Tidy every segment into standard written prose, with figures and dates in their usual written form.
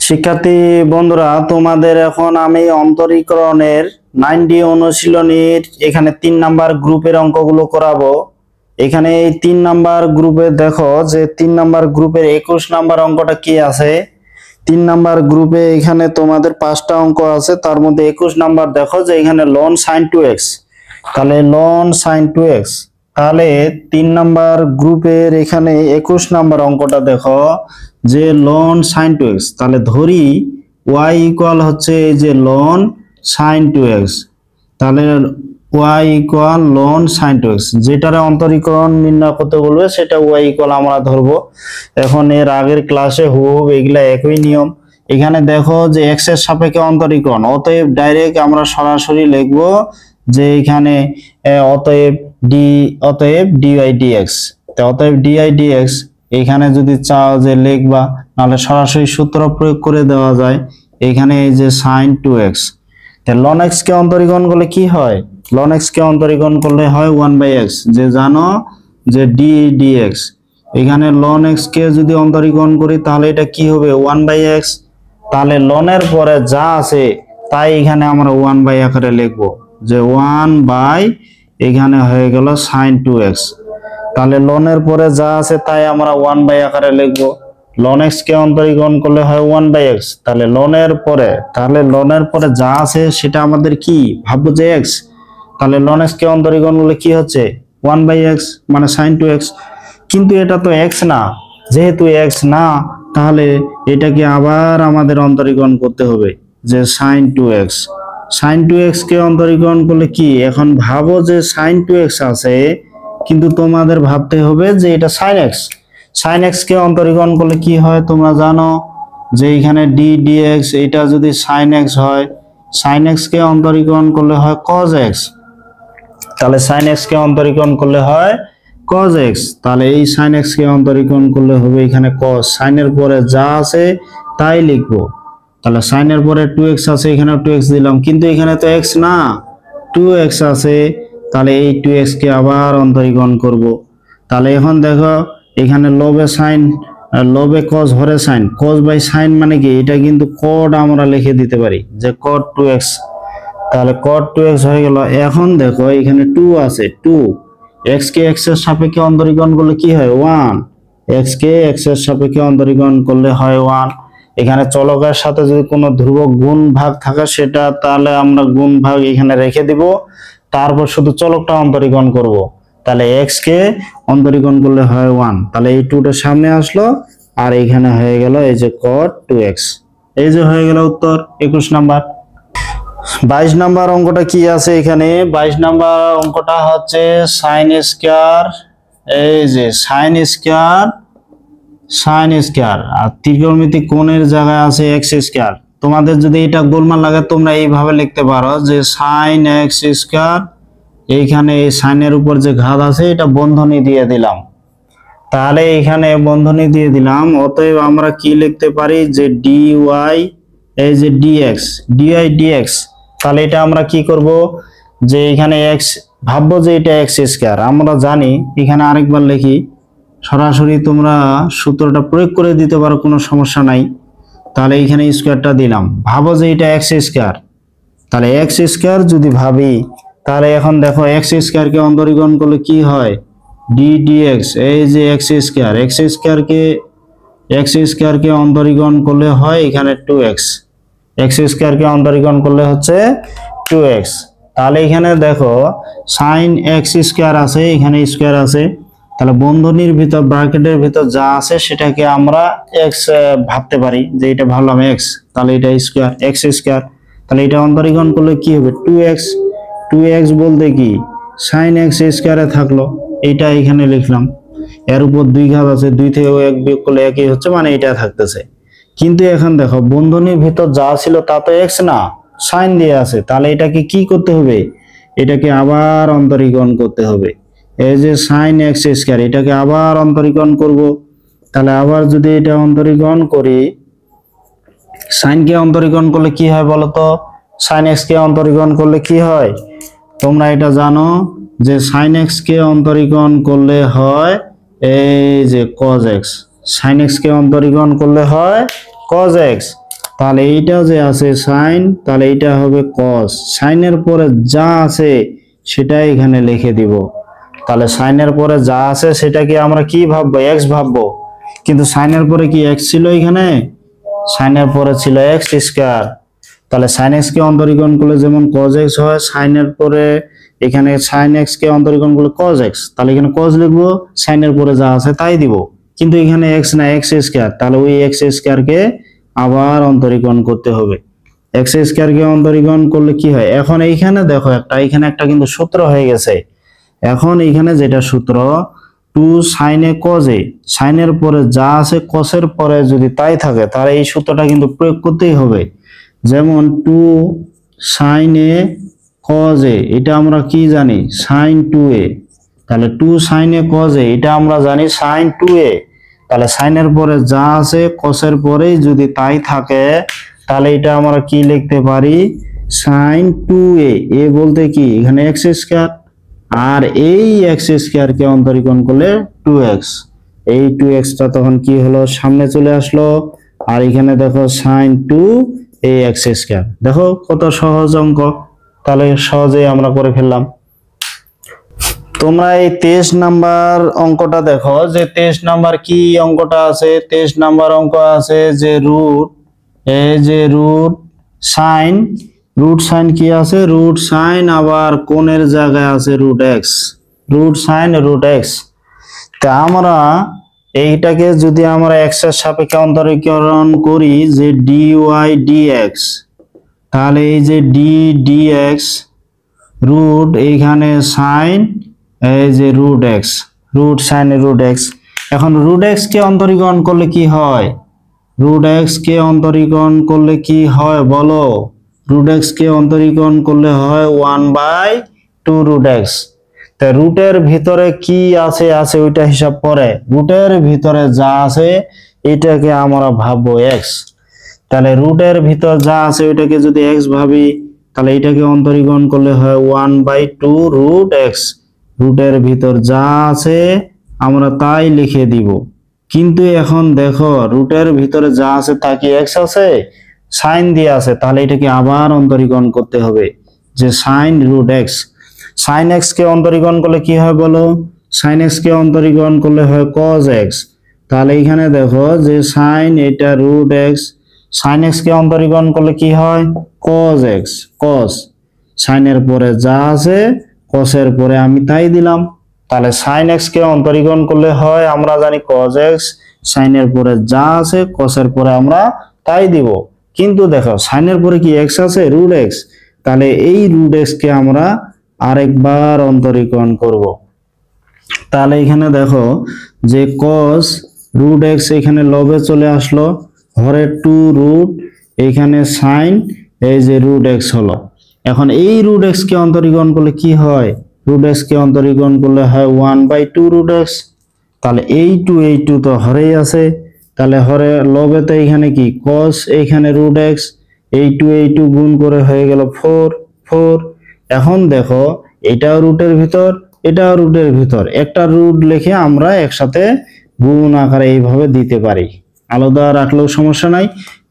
শিক্ষার্থী বন্ধুরা, তোমাদের এখন আমি অন্তরীকরণের 9D অনুশীলনীর এখানে 3 নাম্বার গ্রুপের অঙ্কগুলো করাবো। এখানে এই 3 নাম্বার গ্রুপে দেখো যে 3 নাম্বার গ্রুপের 21 নাম্বার অঙ্কটা কি আছে। 3 নাম্বার গ্রুপে এখানে তোমাদের 5টা অঙ্ক আছে, তার মধ্যে 21 নাম্বার দেখো যে এখানে ln sin 2x। তাহলে ln sin 2x, তাহলে 3 নাম্বার গ্রুপের এখানে 21 নাম্বার অঙ্কটা দেখো যে ln sin 2x। তাহলে ধরি y ইকুয়াল হচ্ছে এই যে ln sin 2x, তাহলে y equal ln sin 2x, যেটারে অন্তরীকরণ নির্ণয় করতে বলবে সেটা y ইকুয়াল আমরা ধরবো। এখন এর আগের ক্লাসে হুবহু এগুলা একই নিয়ম। এখানে দেখো যে x এর সাপেক্ষে অন্তরীকরণ, অতএব ডাইরেক্ট আমরা সরাসরি লিখবো যে এখানে অতএব dy dx। অতএব dy dx এখানে যদি চাও যে লিখবা, নাহলে সরাসরি সূত্র প্রয়োগ করে দেওয়া যায়। এখানে এই যে sin 2x, ln x কে অন্তরীকরণ করলে কি হয়? ln x কে অন্তরীকরণ করলে হয় 1/x, যে জানো যে d dx। এখানে ln x কে যদি অন্তরীকরণ করি তাহলে এটা কি হবে? 1/x। তাহলে ln এর পরে যা আছে তাই এখানে আমরা 1/, আকারে লিখবো, যে 1/, এখানে হয়ে গেল sin 2x। তাহলে ln এর পরে যা আছে তাই আমরা 1/, আকারে লিখবো। ln x কে অন্তরীকরণ করলে হয় 1/x। তাহলে ln এর পরে যা আছে সেটা আমাদের কি ভাববো যে x। তাহলে ln x কে অন্তরীকরণ করলে কি হচ্ছে? 1/x, মানে sin 2x। কিন্তু এটা তো x না, যেহেতু x না তাহলে এটাকে আবার আমাদের অন্তরীকরণ করতে হবে, যে sin 2x। sin 2x কে অন্তরীকরণ করলে কি, এখন ভাবো যে sin 2x আছে, কিন্তু তোমাদের ভাবতে হবে যে এটা sin x। sin x কে অন্তরীকরণ করলে কি হয় তোমরা জানো, যে এখানে d dx, এটা যদি sin x হয়, sin x কে অন্তরীকরণ করলে হয় cos x। তাহলে sin x কে অন্তরীকরণ করলে হয় cos x। তাহলে এই sin x কে অন্তরীকরণ করলে হবে এখানে cos, sin এর পরে যা আছে তাই লিখবো। তাহলে sin এর পরে 2x আছে, এখানে 2x দিলাম, কিন্তু এখানে তো x না, 2x আছে। তাহলে এই 2x কে আবার অন্তরীকরণ করব। তাহলে এখন দেখো এখানে লবে sin, লবে cos, হরে sin, cos বাই sin মানে কি, এটা কিন্তু cot আমরা লিখে দিতে পারি, যে cot 2x। তাহলে cot 2x হয়ে গেল। এখন দেখো এখানে 2 আছে, 2 x কে x এর সাপেক্ষে অন্তরীকরণ করলে কি হয়? 1। x কে x এর সাপেক্ষে অন্তরীকরণ করলে হয় 1। এখানে চলকের সাথে যদি কোনো ধ্রুবক গুণ ভাগ থাকে সেটা, তাহলে আমরা গুণ ভাগ এখানে রেখে দিব, তারপর শুধু চলকটা অন্তরীকরণ করব। তাহলে x কে অন্তরীকরণ করলে হয় 1। তাহলে এই 2টা সামনে আসলো, আর এখানে হয়ে গেল এই যে cot 2x। এই যে হয়ে গেল উত্তর 21 নাম্বার। 22 নাম্বার অঙ্কটা কি আছে এখানে? 22 নাম্বার অঙ্কটা হচ্ছে sin স্কয়ার, এই যে sin স্কয়ার আর ত্রিকোণমিতিক কোণের জায়গায় আছে x স্কয়ার। তোমাদের যদি এটা গোলমাল লাগে তোমরা এইভাবে লিখতে পারো, যে sin x স্কয়ার, এইখানে এই sin এর উপর যে ঘাত আছে এটা বন্ধনী দিয়ে দিলাম। তাহলে এখানে বন্ধনী দিয়ে দিলাম, অতএব আমরা কি লিখতে পারি, যে dy, এই যে dx, dy dx। তাহলে এটা আমরা কি করব, যে এখানে x ভাববো যে এটা x স্কয়ার, আমরা জানি। এখানে আরেকবার লিখি, সরাসরি তোমরা সূত্রটা প্রয়োগ করে দিতে পারো, কোনো সমস্যা নাই। তাহলে এখানে স্কয়ারটা দিলাম, ভাবো যে এটা x স্কয়ার। তাহলে x স্কয়ার যদি ভাবি, তাহলে এখন দেখো x স্কয়ার কে অন্তরীকরণ করলে কি হয়? d dx, এই যে x স্কয়ার কে অন্তরীকরণ করলে হয় এখানে 2x। x স্কয়ার কে অন্তরীকরণ করলে হচ্ছে 2x। তাহলে এখানে দেখো sin x স্কয়ার আছে, এখানে স্কয়ার আছে। তাহলে বন্ধনীর ভিতর, ব্র্যাকেটের ভিতর যা আছে সেটাকে আমরা x ভাবতে পারি, যে এটা ভাবলাম x, তাহলে এটা স্কয়ার, x স্কয়ার। তাহলে এটা অন্তরীকরণ করলে কি হবে? 2x। 2x বলতে কি, sin x স্কয়ারে থাকলো, এটা এখানে লিখলাম। এর উপর 2 ঘাত আছে, 2 থেকে 1 বিয়োগ করলে 1ই হচ্ছে, মানে এটা থাকতেছে। কিন্তু এখন দেখো বন্ধনীর ভিতর যা ছিল তা তো x না, sin দিয়ে আছে। তাহলে এটাকে কি করতে হবে? এটাকে আবার অন্তরীকরণ করতে হবে। এই যে sin x স্কয়ার, এটাকে আবার অন্তরীকরণ করব। তাহলে আবার যদি এটা অন্তরীকরণ করি, sin কে অন্তরীকরণ করলে কি হয় বলো তো? sin x কে অন্তরীকরণ করলে কি হয় তোমরা এটা জানো, যে sin x কে অন্তরীকরণ করলে হয় এই যে cos x। sin x কে অন্তরীকরণ করলে হয় cos x। তাহলে এইটা যে আছে সাইন, তাহলে এইটা হবে কস। সাইনের পরে যা আছে সেটাই এখানে লিখে দিব। তাহলে সাইনের পরে যা আছে সেটাকে আমরা কি ভাববো, এক্স ভাববো, কিন্তু সাইনের পরে কি এক্স ছিল এখানে? সাইনের পরে ছিল এক্স স্কয়ার। তাহলে সাইন এক্স কে অন্তরীকরণ করলে যেমন cos x হয়, সাইনের পরে এখানে সাইন এক্স কে অন্তরীকরণ করলে cos x, তাহলে এখানে cos লিখবো, সাইনের পরে যা আছে তাই দিব। কিন্তু এখানে x না, x স্কয়ার, তাহলে ওই x স্কয়ার কে আবার অন্তরীকরণ করতে হবে। x স্কয়ার কে অন্তরীকরণ করলে কি হয়, এখন এইখানে দেখো এখানে একটা কিন্তু সূত্র হয়ে গেছে। এখন এইখানে যেটা সূত্র 2 sin a cos a, সাইনের পরে যা আছে cos-এর পরে যদি তাই থাকে তাহলে এই সূত্রটা কিন্তু প্রয়োগ করতেই হবে। যেমন 2 sin a cos a, এটা আমরা কি জানি, sin 2a। তাহলে 2 sin a cos a, এটা আমরা জানি sin 2a। তাহলে সাইনের পরে যা আছে cos-এর পরেই যদি তাই থাকে তাহলে এটা আমরা কি লিখতে পারি, sin 2a। এ বলতে কি এখানে x স্কয়ার, আর এই x স্কয়ার কে অন্তরীকরণ করলে 2x। এই 2x টা তখন কি হলো, সামনে চলে আসলো, আর এখানে দেখো sin 2 এই x স্কয়ার। দেখো কত সহজ অঙ্ক, তাহলে সহজেই আমরা করে ফেললাম। তোমরা এই 23 নাম্বার অঙ্কটা দেখো, যে 23 নাম্বার কি অঙ্কটা আছে, 23 নাম্বার অঙ্ক আছে যে রুট, এই যে রুট সাইন, রুট সাইন কি আছে, রুট সাইন, আবার কোণের জায়গায় আছে root x, root sine root x. তা আমরা এইটাকে যদি আমরা এক্স এর সাপেক্ষে অন্তরীকরণ করি যে dy dx, তাহলে এই যে dx রুট এইখানে সাইন, এই যে root x, root sine root x. এখন রুট এক্স কে অন্তরীকরণ করলে কি হয়, রুট এক্স কে অন্তরীকরণ করলে কি হয় বলো, রুট এক্স কে অন্তরীকরণ করলে হয় 1/2 রুট এক্স। তা রুটের ভিতরে কি আছে ওইটা হিসাব পরে, রুটের ভিতরে যা আছে এটাকে আমরা ভাববো এক্স। তাহলে রুটের ভিতর যা আছে ওইটাকে যদি এক্স ভাবি, তাহলে এটাকে অন্তরীকরণ করলে হয় 1/2 রুট এক্স। রুটের ভিতর যা আছে আমরা তাই লিখে দিব। কিন্তু এখন দেখো রুটের ভিতরে যা আছে তা কি এক্স আছে, সাইন দিয়ে আছে, তাহলে এটাকে আবার অন্তরীকরণ করতে হবে যে sine root X. Sine X কে অন্তরীকরণ করলে কি হয় বলো, সাইন এক্স কে অন্তরীকরণ করলে হয় cos x। তাহলে এখানে দেখো যে সাইন এটা রুট এক্স, সাইন এক্স কে অন্তরীকরণ করলে কি হয় cos x, cos, সাইনের পরে যা আছে cos এর পরে আমি তাই দিলাম। তাহলে সাইন এক্স কে অন্তরীকরণ করলে হয় আমরা জানি cos x, সাইনের পরে যা আছে cos এর পরে আমরা তাই দিব। কিন্তু দেখো সাইনের পরে কি x আছে, রুট এক্স, তাহলে এই রুট এক্স কে আমরা আরেকবার অন্তরীকরণ করব। তাহলে এখানে দেখো যে cos রুট এক্স এখানে লবে চলে আসলো, হরে 2 রুট, এখানে সাইন, এই যে রুট এক্স হলো। এখন এই রুট এক্স কে অন্তরীকরণ করলে কি হয়, রুট এক্স কে অন্তরীকরণ করলে হয় 1/2 রুট এক্স। তাহলে এই 2 তো হরেই আছে, তাহলে হরে লবেতে এখানে কি cos, এইখানে রুট এক্স, এই 2 গুণ করে হয়ে গেল 4। এখন দেখো এটাও রুটের ভিতর, এটাও রুটের ভিতর, একটা রুট লিখে আমরা একসাথে গুণ আকারে এইভাবে দিতে পারি, আলাদা রাখলেও সমস্যা নাই,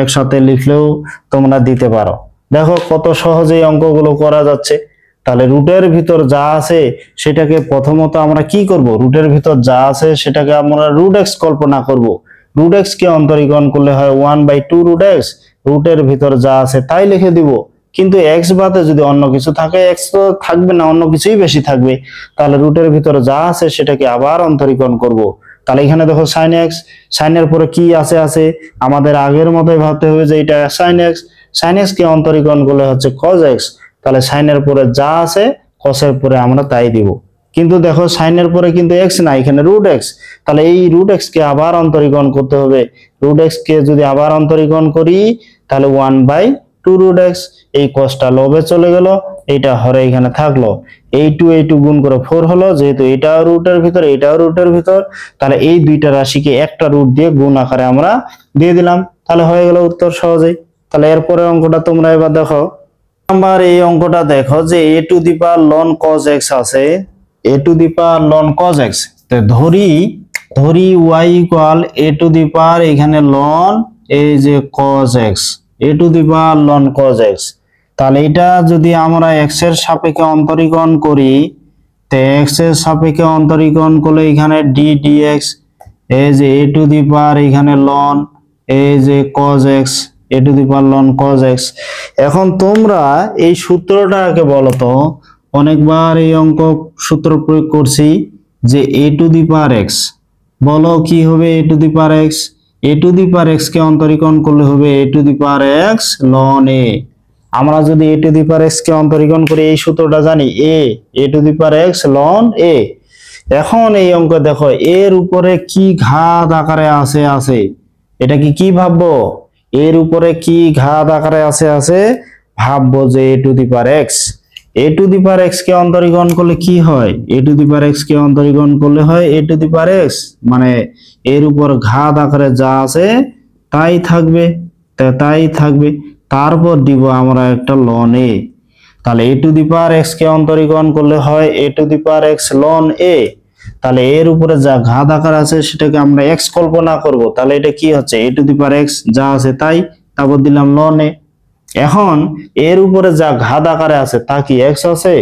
একসাথে লিখলেও তোমরা দিতে পারো। দেখো কত সহজেই অঙ্কগুলো করা যাচ্ছে। তাহলে রুটের ভিতর যা আছে সেটাকে প্রথমত আমরা কি করব, রুটের ভিতর যা আছে সেটাকে আমরা রুট এক্স কল্পনা করব। রুট এক্স কে অন্তরীকরণ করলে হয় 1/2 রুট এক্স, রুটের ভিতর যা আছে তাই লিখে দিব। কিন্তু এক্স বাদে যদি অন্য কিছু থাকে, এক্স তো থাকবে না, অন্য কিছুই বেশি থাকবে, তাহলে রুটের ভিতরে যা আছে সেটাকে আবার অন্তরীকরণ করব। তাহলে এখানে দেখো সাইন এক্স, সাইনের পরে কি আছে আমাদের আগের মতোই ভাবতে হবে যে এটা সাইন এক্স, সাইন এক্স কে অন্তরীকরণ করলে হচ্ছে cos x। তাহলে সাইনের পরে যা আছে cos এর পরে আমরা তাই দিব। কিন্তু দেখো সাইনের পরে কিন্তু x না, এখানে রুট এক্স, তাহলে এই রুট এক্স কে আবার অন্তরীকরণ করতে হবে। রুট এক্স কে যদি আবার অন্তরীকরণ করি তাহলে 1/2 রুট এক্স, এই cosটা লবে চলে গেল, এইটা হরে এখানে থাকলো, এই 2 গুণ করে 4 হলো, যেহেতু এটাও রুটের ভিতর এটাও রুটের ভিতর, তাহলে এই দুইটা রাশিকে একটা রুট দিয়ে গুণ আকারে আমরা দিয়ে দিলাম, তাহলে হয়ে গেল উত্তর সহজেই। তাহলে এরপরে অঙ্কটা তোমরা এবার দেখো। নাম্বার এই অঙ্কটা দেখো যে a to the power ln cos x আছে, a to the power ln cos x, তো ধরি y equal a to the power এখানে ln এই যে cos x, A to the power loan cos X. তাহলে এটা যদি আমরা এক্স এর সাপেক্ষে অন্তরীকরণ করি, তো এক্স এর সাপেক্ষে অন্তরীকরণ করলে এখানে ডি ডিএক্স, এই যে এ টু দি পাওয়ার এখানে লন, এই যে cos x, A to the power loan cos x. এখন তোমরা এই সূত্রটাকে বলো তো, অনেকবার এই অঙ্ক সূত্র প্রয়োগ করছি যে A to the power x, বলো কি হবে A to the power X? A to the power X কে অন্তরীকরণ করলে হবে A to the power X ln A. আমরা যদি এ টু দি পাওয়ার এক্স কে অন্তরীকরণ করি এই সূত্রটা জানি, A to the power X ln A. এখন এই অঙ্ক দেখো এর উপরে কি ঘাত আকারে আছে, এটা কি ভাববো? এর উপরে কি ঘাত আকারে আছে ভাববো যে A to the power X. A to the power X কে অন্তরীকরণ করলে কি হয়? A to the power X কে অন্তরীকরণ করলে হয় A to the power x, মানে এর উপর ঘাত আকারে যা আছে তাই থাকবে, তারপর দিব আমরা একটা লন এ। তাহলে এ টু দি পাওয়ার এক্স কে অন্তরীকরণ করলে হয় A to the power X ln A. তাহলে এর উপরে যা ঘাত আকার আছে সেটাকে আমরা এক্স কল্পনা করব, তাহলে এটা কি হচ্ছে এ টু দি পাওয়ার এক্স যা আছে তাই, তারপর দিলাম লন এ। এখন এর উপরে যা ঘাত আকারে আছে তা কি এক্স আছে?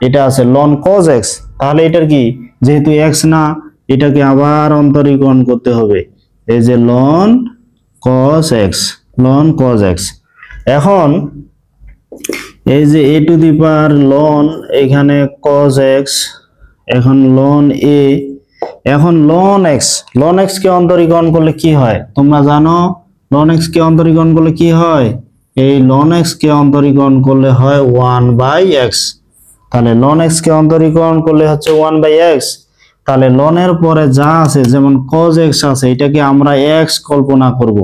এটা আছে লন কজ এক্স। তাহলে এটার কি, যেহেতু এক্স না, এটাকে আবার অন্তরীকরণ করতে হবে, এই যে loan cos x, loan cos x. এখন এই যে A to the power loan এখানে কজ এক্স, এখন লন এ, এখন লন এক্স কে অন্তরীকরণ করলে কি হয় তোমরা জানো? লন এক্স কে অন্তরীকরণ করলে কি হয়? এই লন এক্স কে অন্তরীকরণ করলে হয় 1/x। তাহলে লন এক্স কে অন্তরীকরণ করলে হচ্ছে 1/x। তাহলে লনের পরে যা আছে যেমন cos x আছে, এটাকে আমরা x কল্পনা করব।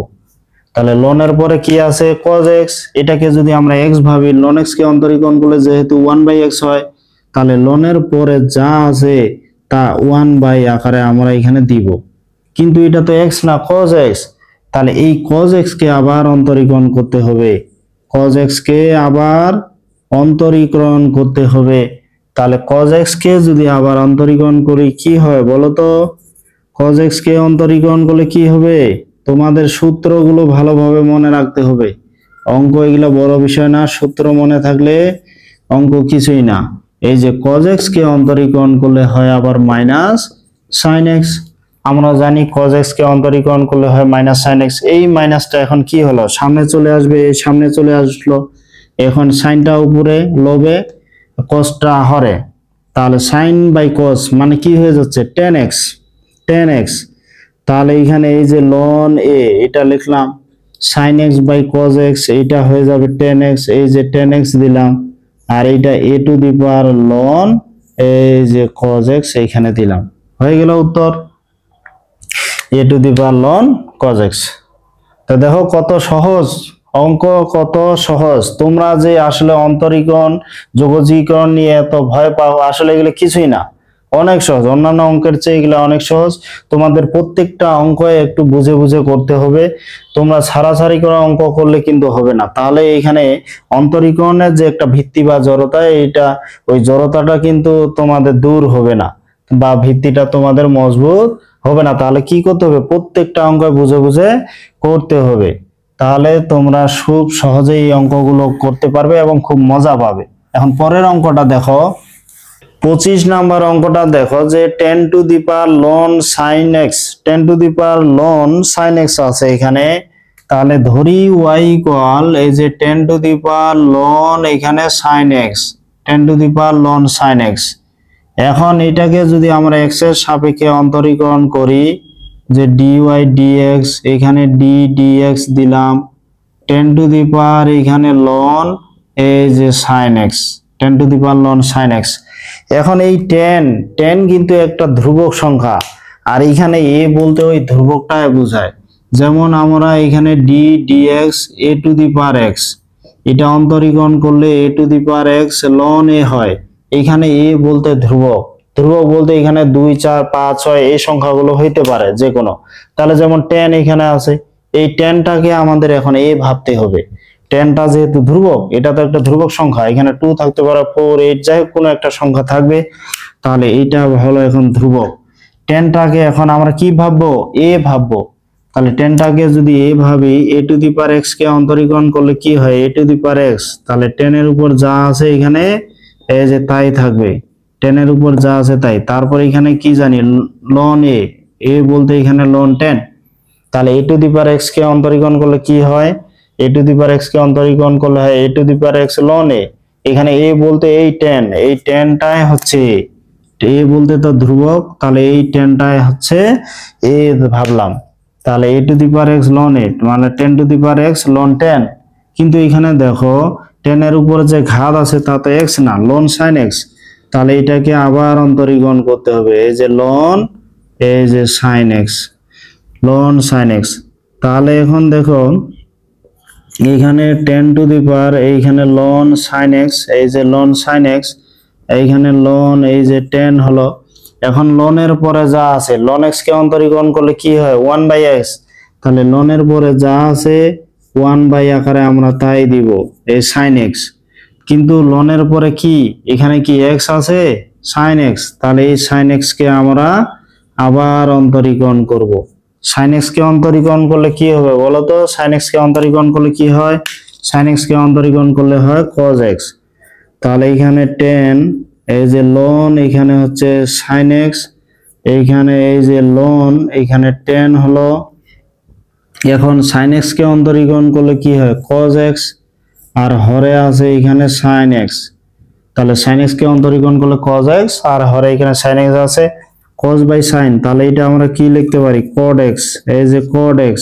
তাহলে লনের পরে কি আছে? cos x। এটাকে যদি আমরা x ভাবি, ln x কে অন্তরীকরণ করলে যেহেতু 1/x হয়, তাহলে লনের পরে যা আছে তা 1 আকারে আমরা এখানে দিব, কিন্তু এটা তো x না, cos x। তাহলে এই cos x কে আবার অন্তরীকরণ করতে হবে, cos x কে আবার অন্তরীকরণ করতে হবে। তাহলে cos x কে যদি আবার অন্তরীকরণ করি কি হয় বলো তো? cos x কে অন্তরীকরণ করলে কি হবে? তোমাদের সূত্রগুলো ভালোভাবে মনে রাখতে হবে। অঙ্ক এগুলো বড় বিষয় না, সূত্র মনে থাকলে অঙ্ক কিছুই না। এই যে cos x কে অন্তরীকরণ করলে হয় আবার মাইনাস sin x। আমরা জানি cos x কে অন্তরীকরণ করলে হয় মাইনাস sin x। এই মাইনাসটা এখন কি হলো? সামনে চলে আসবে, সামনে চলে আসলো। এখন সাইনটা উপরে লবে, cosটা হরে, তাহলে sin বাই cos মানে কি হয়ে যাচ্ছে? tan x। তাহলে এখানে এই যে ln a এটা লিখলাম, sin x by cos x এটা হয়ে যাবে tan x, এই যে tan x দিলাম, আর এইটা a to the power ln এই যে cos x এইখানে দিলাম, হয়ে গেল উত্তর a to the power ln cos x। তো দেখো কত সহজ অঙ্ক, কত সহজ। তোমরা যে আসলে অন্তরীকরণ যোগজীকরণ নিয়ে এত ভয় পাও, আসলে এগুলো কিছুই না, অনেক সহজ। অন্যান্য অঙ্কের চেয়ে এগুলো অনেক সহজ। তোমাদের প্রত্যেকটা অঙ্ক একটু বুঝে বুঝে করতে হবে। তোমরা ছাড়াছাড়ি করে অঙ্ক করলে কিন্তু হবে না। তাহলে এখানে অন্তরীকরণের যে একটা ভিত্তি বা জড়তা, এইটা ওই জড়তাটা কিন্তু তোমাদের দূর হবে না, বা ভিত্তিটা তোমাদের মজবুত হবে না। তাহলে কি করতে হবে? প্রত্যেকটা অঙ্ক বুঝে বুঝে করতে হবে, তাহলে তোমরা খুব সহজেই এই অঙ্কগুলো করতে পারবে এবং খুব মজা পাবে। এখন পরের অঙ্কটা দেখো, 25 নাম্বার অঙ্কটা দেখো যে 10 two the power ln sin x, 10 two the power ln sin x আছে এখানে। তাহলে ধরি y ইকুয়াল এই যে 10 টু দি পাওয়ার ln এখানে sin x, 10 two the power ln sin x। এখন এটাকে যদি আমরা x এর সাপেক্ষে অন্তরীকরণ করি, যে dy dx এখানে d dx দিলাম, 10 টু দি পাওয়ার এখানে ln এই যে sin x, 10 two the power ln sin x। এখন এই 10 কিন্তু একটা ধ্রুবক সংখ্যা, আর এখানে a বলতে ওই ধ্রুবকটা বোঝায়। যেমন আমরা এখানে d dx a to the power x, এটা অন্তরীকরণ করলে a to the power x ln a হয়। এখানে a বলতে ধ্রুবক, ধ্রুবক বলতে এখানে 2 4 5 6 এই সংখ্যাগুলো হইতে পারে যে কোনো। তাহলে যেমন 10 এখানে আছে, এই 10টাকে আমাদের এখন a ভাবতে হবে। 10টা যেহেতু ধ্রুবক, এটা তো একটা ধ্রুবক সংখ্যা, এখানে 2 থাকতে পারে, 4 8 যাই হোক কোনো একটা সংখ্যা থাকবে। তাহলে এইটা হলো এখন ধ্রুবক। 10টাকে এখন আমরা কি ভাববো? a ভাববো। তাহলে 10টাকে যদি এইভাবে a to the power x কে অন্তরীকরণ করলে কি হয়, a to the power x, তাহলে 10 এর উপর যা আছে এখানে এই যে তাই থাকবে, 10 এর উপর যা আছে তাই। তারপর এখানে কি জানি ln a বলতে এখানে ln 10, তাহলে a to the power x কে অন্তরীকরণ করলে কি হয়, a to the power x কে অন্তরীকরণ করলে হয় a to the power x ln a, এখানে a বলতে এই 10টাই হচ্ছে a বলতে তো ধ্রুবক, তাহলে এই 10টাই হচ্ছে a ভাবলাম, তাহলে a to the power x ln a মানে 10 two the power x ln 10। কিন্তু এখানে দেখো 10 এর উপরে যে ঘাত আছে তা তো x না, ln sin x, তাহলে এটাকে আবার অন্তরীকরণ করতে হবে, এই যে ln এই যে sin x, ln sin x। তাহলে এখন দেখো এইখানে 10 টু দি পাওয়ার এইখানে ln sin x, এই যে ln sin x, এইখানে ln এই যে 10 হলো। এখন ln এর পরে যা আছে ln x কে অন্তরীকরণ করলে কি হয় 1/x, তাহলে ln এর পরে যা আছে 1 আকারে আমরা তাই দিব এই sin x। কিন্তু ln এর পরে কি এখানে কি x আছে sin x, তাহলে এই sin x কে আমরা আবার অন্তরীকরণ করব। sin x কে অন্তরীকরণ করলে কি হবে বলো তো, sin x কে অন্তরীকরণ করলে কি হয়, sin x কে অন্তরীকরণ করলে হয় cos x। তাহলে এখানে 10 এই যে ln এখানে হচ্ছে sin x, এইখানে এই যে ln এখানে 10 হলো। এখন sin x কে অন্তরীকরণ করলে কি হয় cos x, আর হরে আছে এখানে sin x, তাহলে sin x কে অন্তরীকরণ করলে cos x, আর হরে এখানে sin x আছে cos বাই sin, তাহলে এটা আমরা কি লিখতে পারি cot x, এই যে cot x,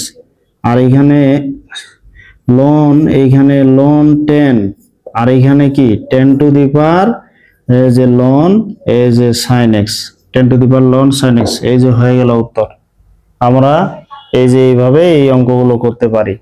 আর এখানে ln এইখানে ln 10, আর এখানে কি 10 টু দি পাওয়ার এই যে ln এই যে sin x, 10 two the power ln sin x, এই যে হয়ে গেল উত্তর। আমরা এই যে এইভাবে এই অঙ্কগুলো করতে পারি।